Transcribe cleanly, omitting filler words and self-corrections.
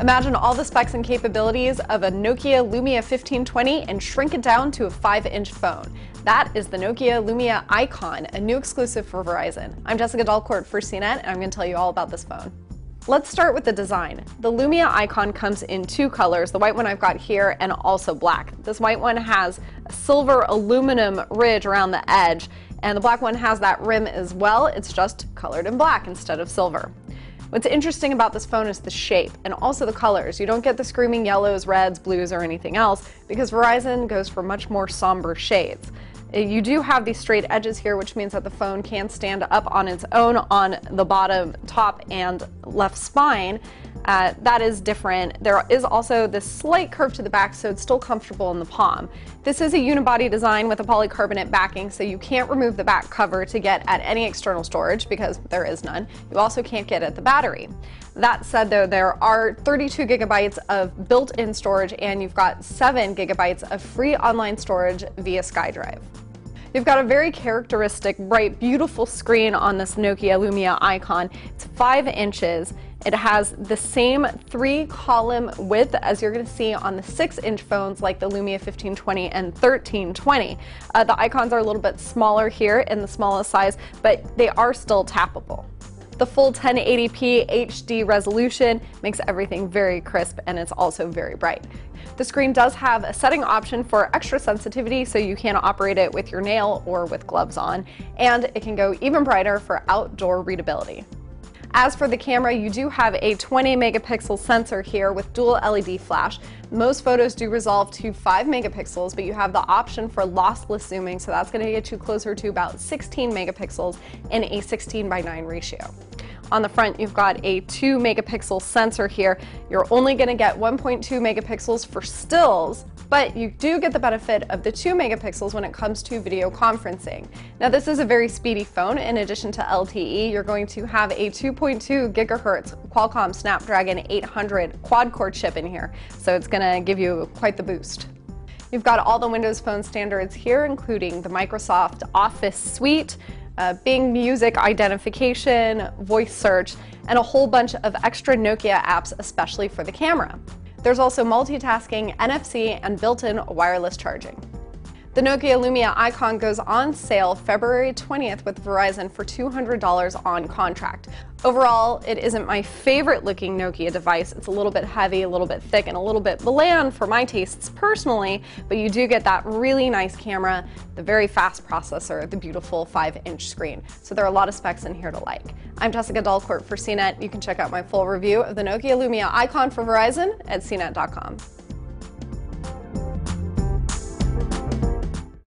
Imagine all the specs and capabilities of a Nokia Lumia 1520 and shrink it down to a 5-inch phone. That is the Nokia Lumia Icon, a new exclusive for Verizon. I'm Jessica Dalcourt for CNET, and I'm going to tell you all about this phone. Let's start with the design. The Lumia Icon comes in two colors, the white one I've got here and also black. This white one has a silver aluminum ridge around the edge, and the black one has that rim as well. It's just colored in black instead of silver. What's interesting about this phone is the shape and also the colors. You don't get the screaming yellows, reds, blues, or anything else because Verizon goes for much more somber shades. You do have these straight edges here, which means that the phone can stand up on its own on the bottom, top, and left spine. That is different. There is also this slight curve to the back, so it's still comfortable in the palm. This is a unibody design with a polycarbonate backing, so you can't remove the back cover to get at any external storage because there is none. You also can't get at the battery. That said, though, there are 32 gigabytes of built-in storage, and you've got 7 gigabytes of free online storage via SkyDrive. You've got a very characteristic, bright, beautiful screen on this Nokia Lumia Icon. It's 5 inches. It has the same 3-column width as you're going to see on the 6-inch phones like the Lumia 1520 and 1320. The icons are a little bit smaller here in the smallest size, but they are still tappable. The full 1080p HD resolution makes everything very crisp, and it's also very bright. The screen does have a setting option for extra sensitivity, so you can operate it with your nail or with gloves on, and it can go even brighter for outdoor readability. As for the camera, you do have a 20 megapixel sensor here with dual LED flash. Most photos do resolve to 5 megapixels, but you have the option for lossless zooming, so that's going to get you closer to about 16 megapixels in a 16:9 ratio. On the front, you've got a 2 megapixel sensor here. You're only going to get 1.2 megapixels for stills, but you do get the benefit of the 2 megapixels when it comes to video conferencing. Now, this is a very speedy phone. In addition to LTE, you're going to have a 2.2 gigahertz Qualcomm Snapdragon 800 quad-core chip in here, so it's going to give you quite the boost. You've got all the Windows Phone standards here, including the Microsoft Office suite, Bing Music identification, voice search, and a whole bunch of extra Nokia apps, especially for the camera. There's also multitasking, NFC, and built-in wireless charging. The Nokia Lumia Icon goes on sale February 20th with Verizon for $200 on contract. Overall, it isn't my favorite looking Nokia device. It's a little bit heavy, a little bit thick, and a little bit bland for my tastes personally, but you do get that really nice camera, the very fast processor, the beautiful 5-inch screen. So there are a lot of specs in here to like. I'm Jessica Dalcourt for CNET. You can check out my full review of the Nokia Lumia Icon for Verizon at cnet.com.